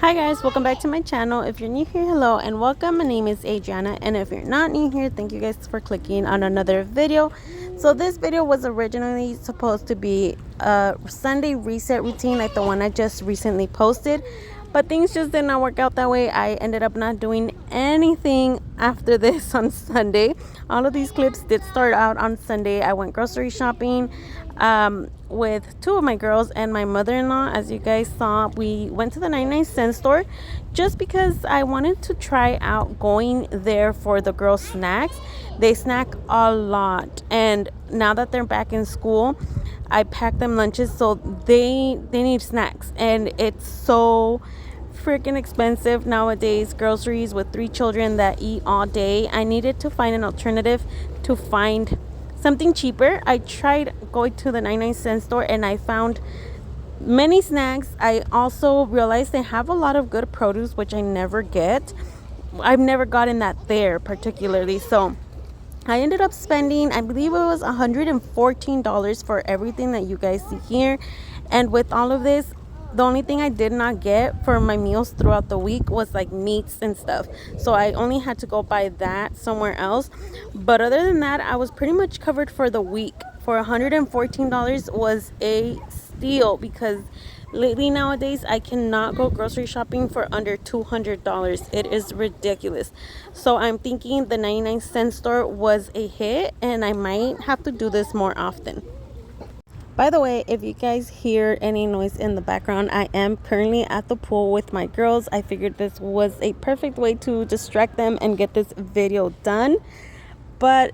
Hi guys, welcome back to my channel. If you're new here, hello and welcome. My name is Adriana, and if you're not new here, thank you guys for clicking on another video. So this video was originally supposed to be a Sunday reset routine like the one I just recently posted, but things just did not work out that way. I ended up not doing anything after this on Sunday. All of these clips did start out on Sunday. I went grocery shopping with two of my girls and my mother-in-law. As you guys saw, we went to the 99-cent store just because I wanted to try out going there for the girls' snacks. They snack a lot, and now that they're back in school, I pack them lunches, so they need snacks, and it's so freaking expensive nowadays. Groceries with 3 children that eat all day. I needed to find an alternative to find something cheaper. I tried going to the 99-cent store and I found many snacks. I also realized they have a lot of good produce, which I never get. I've never gotten that there particularly. So I ended up spending, I believe it was $114 for everything that you guys see here. And with all of this, the only thing I did not get for my meals throughout the week was like meats and stuff. So I only had to go buy that somewhere else. But other than that, I was pretty much covered for the week. For $114 was a steal, because lately nowadays I cannot go grocery shopping for under $200. It is ridiculous. So I'm thinking the 99-cent store was a hit, and I might have to do this more often. By the way, if you guys hear any noise in the background, I am currently at the pool with my girls. I figured this was a perfect way to distract them and get this video done. But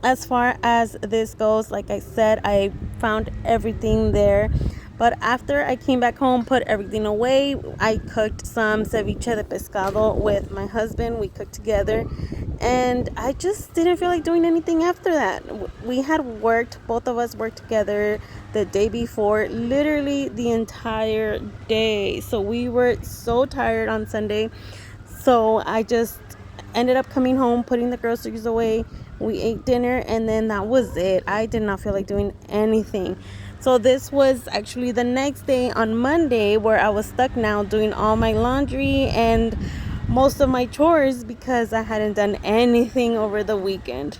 as far as this goes, like I said, I found everything there. But after I came back home, put everything away, I cooked some ceviche de pescado with my husband. We cooked together, and I just didn't feel like doing anything after that. We had worked, both of us worked together the day before, literally the entire day. So we were so tired on Sunday. So I just ended up coming home, putting the groceries away. We ate dinner, and then that was it. I did not feel like doing anything. So this was actually the next day on Monday, where I was stuck now doing all my laundry and most of my chores because I hadn't done anything over the weekend.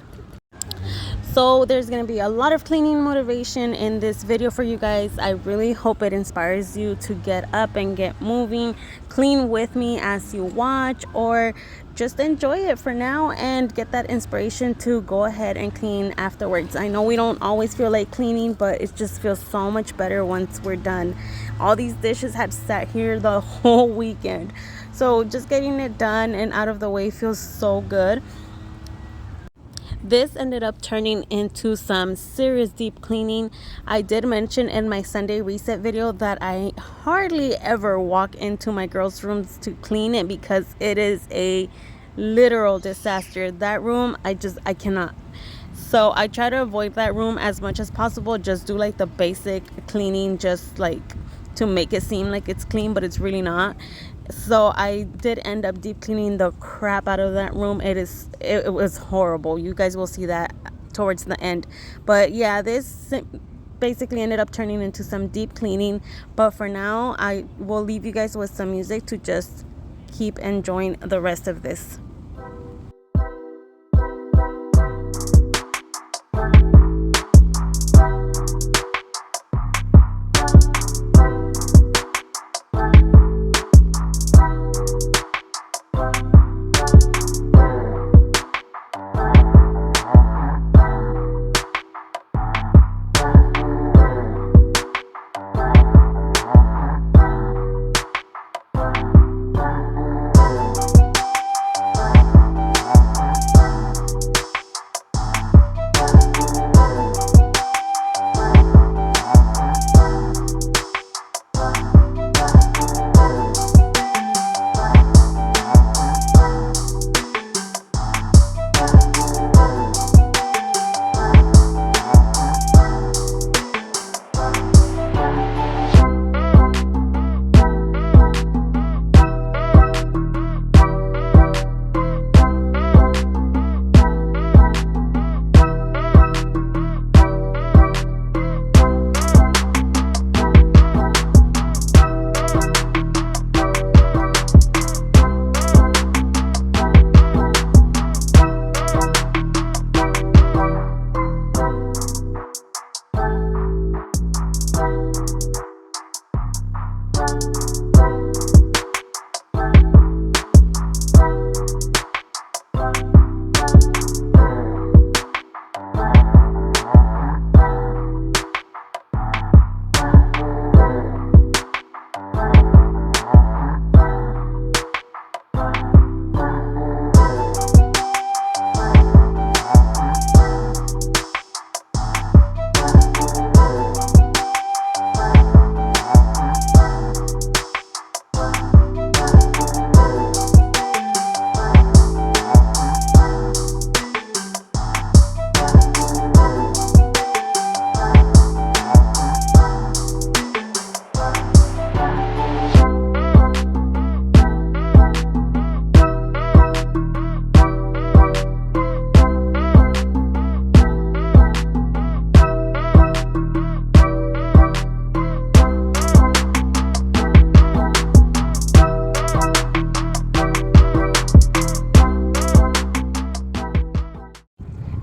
So there's going to be a lot of cleaning motivation in this video for you guys. I really hope it inspires you to get up and get moving. Clean with me as you watch, or just enjoy it for now and get that inspiration to go ahead and clean afterwards. I know we don't always feel like cleaning, but it just feels so much better once we're done. All these dishes had sat here the whole weekend, so just getting it done and out of the way feels so good. This ended up turning into some serious deep cleaning. I did mention in my Sunday reset video that I hardly ever walk into my girls' rooms to clean it because it is a literal disaster. That room, I cannot. So I try to avoid that room as much as possible. Just do like the basic cleaning, just like to make it seem like it's clean, but it's really not. So I did end up deep cleaning the crap out of that room. It was horrible. You guys will see that towards the end. But yeah, this basically ended up turning into some deep cleaning. But for now, I will leave you guys with some music to just keep enjoying the rest of this.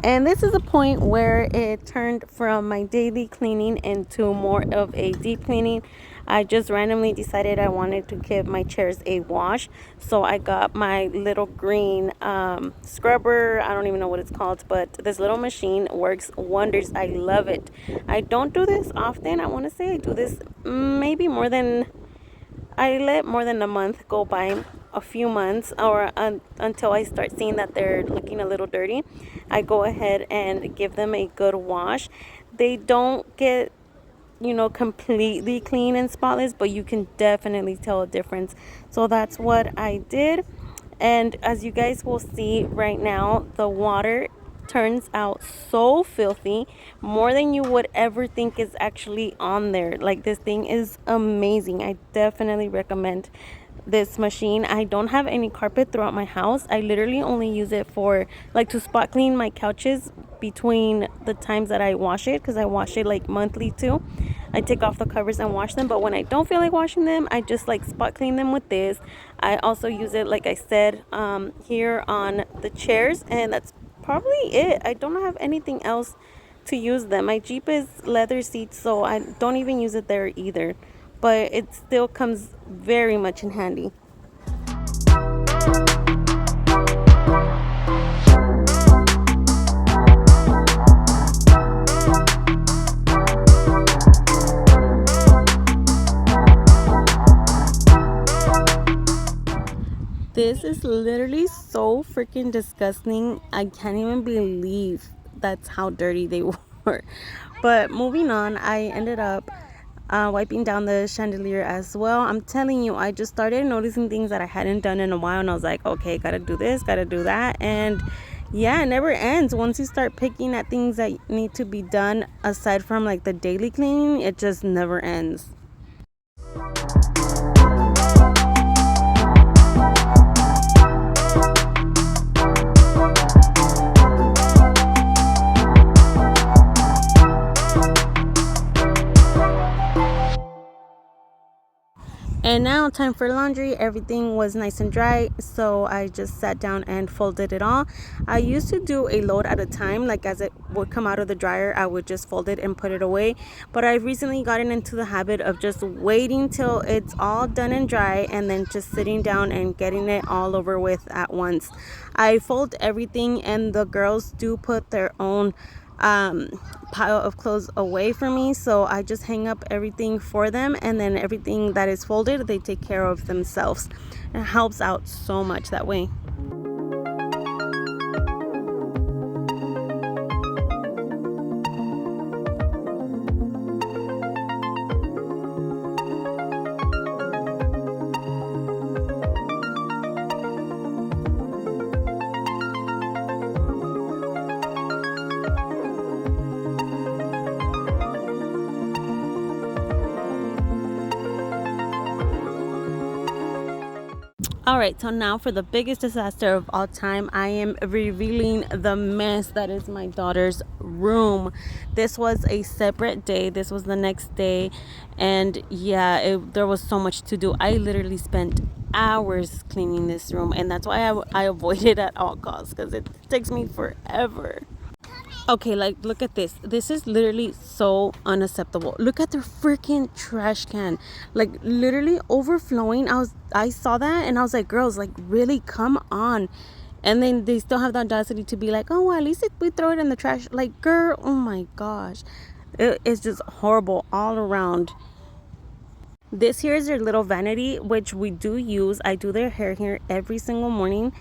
And this is a point where it turned from my daily cleaning into more of a deep cleaning. I just randomly decided I wanted to give my chairs a wash. So I got my little green scrubber. I don't even know what it's called, but this little machine works wonders. I love it. I don't do this often. I want to say I do this maybe more than, I let more than a month go by, a few months, or until I start seeing that they're looking a little dirty. I go ahead and give them a good wash. They don't get, completely clean and spotless, but you can definitely tell a difference. So that's what I did. And as you guys will see right now, the water turns out so filthy, more than you would ever think is actually on there. Like, this thing is amazing. I definitely recommend this machine. I don't have any carpet throughout my house. I literally only use it for, like, to spot clean my couches between the times that I wash it, because I wash it like monthly too. I take off the covers and wash them, but when I don't feel like washing them, I just like spot clean them with this. I also use it, like I said, here on the chairs, and that's probably it. I don't have anything else to use them. My Jeep is leather seats, so I don't even use it there either, but it still comes very much in handy. This is literally so freaking disgusting. I can't even believe that's how dirty they were. But moving on, I ended up wiping down the chandelier as well. I'm telling you, I just started noticing things that I hadn't done in a while, and I was like, okay, gotta do this, gotta do that. And yeah, it never ends. Once you start picking at things that need to be done aside from like the daily cleaning, it just never ends. And now, time for laundry. Everything was nice and dry, so I just sat down and folded it all. I used to do a load at a time, like as it would come out of the dryer, I would just fold it and put it away. But I've recently gotten into the habit of just waiting till it's all done and dry, and then just sitting down and getting it all over with at once. I fold everything, and the girls do put their own pile of clothes away from me, so I just hang up everything for them, and then everything that is folded they take care of themselves. It helps out so much that way. All right, so now for the biggest disaster of all time, I am revealing the mess that is my daughter's room. This was a separate day. This was the next day, and yeah, there was so much to do. I literally spent hours cleaning this room, and that's why I avoid it at all costs, because it takes me forever. Okay, like, look at this. This is literally so unacceptable. Look at their freaking trash can. Like, literally overflowing. I saw that and I was like, girls, like, really, come on. And then they still have the audacity to be like, oh, well, at least we throw it in the trash. Like, girl, oh my gosh. It's just horrible all around. This here is their little vanity, which we do use. I do their hair here every single morning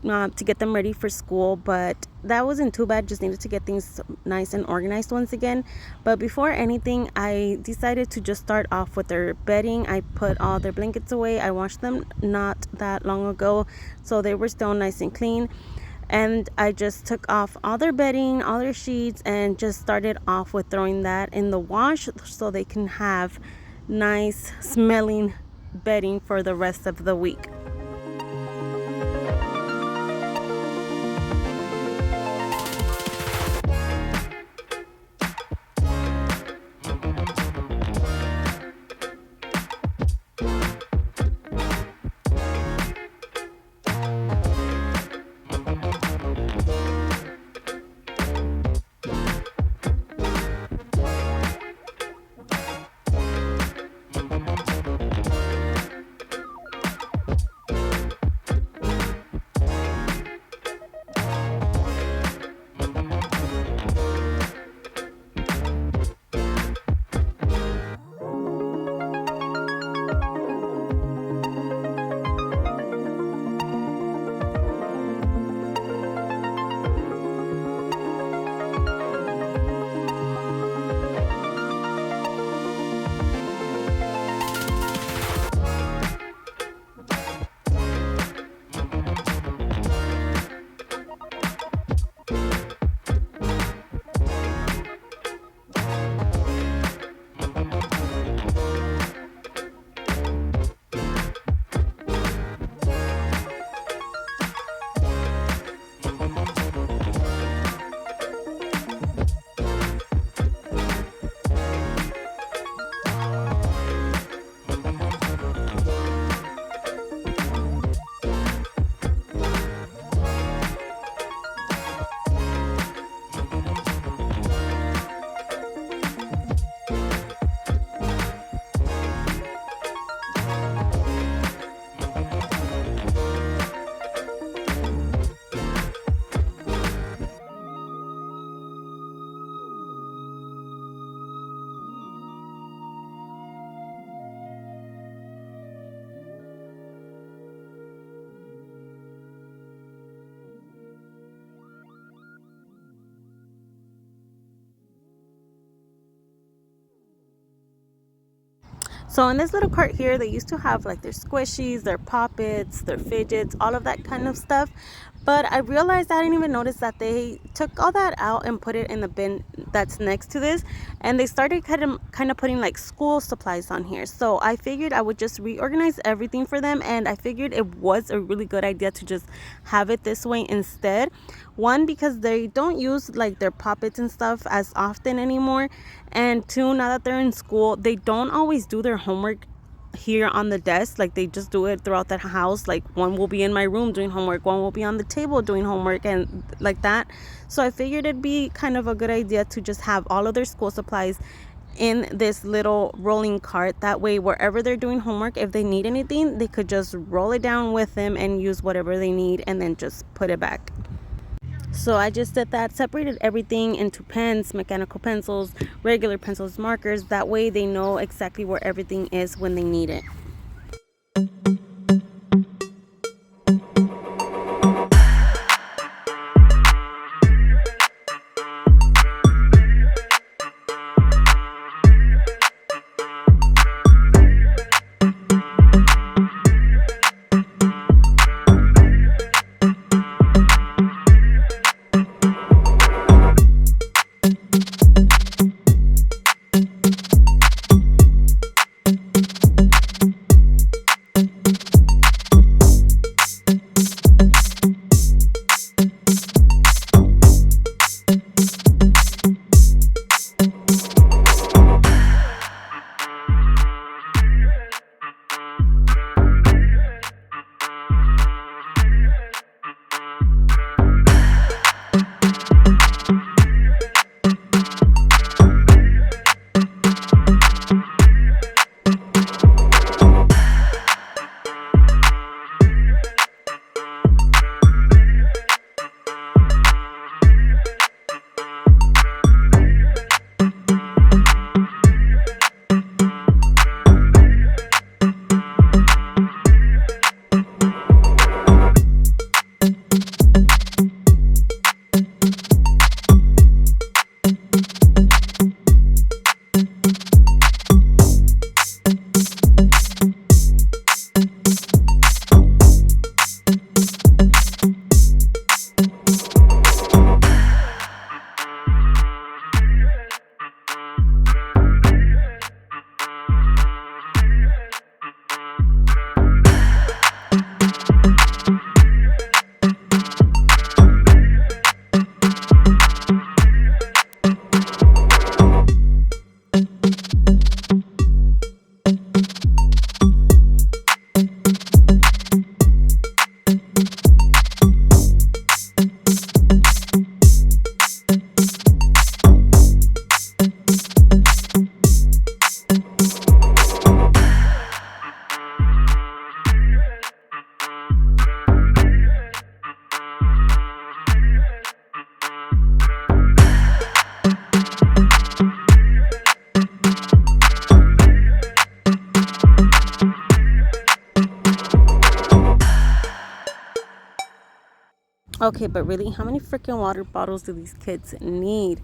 to get them ready for school, but that wasn't too bad. Just needed to get things nice and organized once again. But before anything, I decided to just start off with their bedding. I put all their blankets away. I washed them not that long ago, so they were still nice and clean. And I just took off all their bedding, all their sheets, and just started off with throwing that in the wash so they can have nice smelling bedding for the rest of the week. So in this little cart here, they used to have like their squishies, their poppets, their fidgets, all of that kind of stuff. But I realized I didn't even notice that they took all that out and put it in the bin that's next to this, and they started kind of putting like school supplies on here. So I figured I would just reorganize everything for them, and I figured it was a really good idea to just have it this way instead. One, because they don't use like their poppets and stuff as often anymore, and two, now that they're in school, they don't always do their homework here on the desk. Like they just do it throughout the house. Like one will be in my room doing homework, one will be on the table doing homework, and like that. So I figured it'd be kind of a good idea to just have all of their school supplies in this little rolling cart. That way, wherever they're doing homework, if they need anything, they could just roll it down with them and use whatever they need and then just put it back. So I just did that, separated everything into pens, mechanical pencils, regular pencils, markers. That way they know exactly where everything is when they need it. Okay, but really, how many freaking water bottles do these kids need?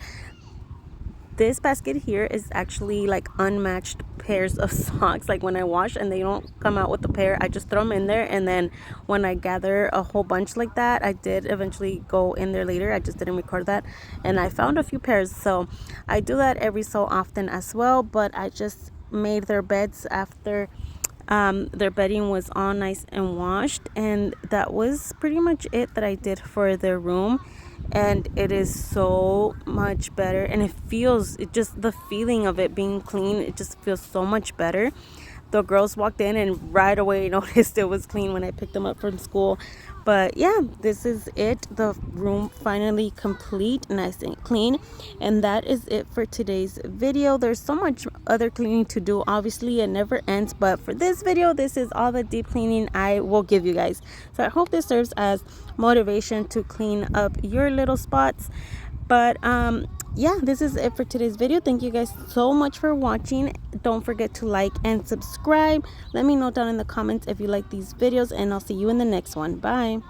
This basket here is actually like unmatched pairs of socks. Like when I wash and they don't come out with a pair, I just throw them in there. And then when I gather a whole bunch like that, I did eventually go in there later. I just didn't record that. And I found a few pairs. So I do that every so often as well. But I just made their beds after their bedding was all nice and washed, and that was pretty much it that I did for their room. And it is so much better, and it just the feeling of it being clean, it just feels so much better. The girls walked in and right away noticed it was clean when I picked them up from school. But yeah, this is it. The room finally complete, nice and clean. And that is it for today's video. There's so much other cleaning to do. Obviously, it never ends. But for this video, this is all the deep cleaning I will give you guys. So I hope this serves as motivation to clean up your little spots. But yeah, this is it for today's video. Thank you guys so much for watching. Don't forget to like and subscribe. Let me know down in the comments if you like these videos, and I'll see you in the next one. Bye.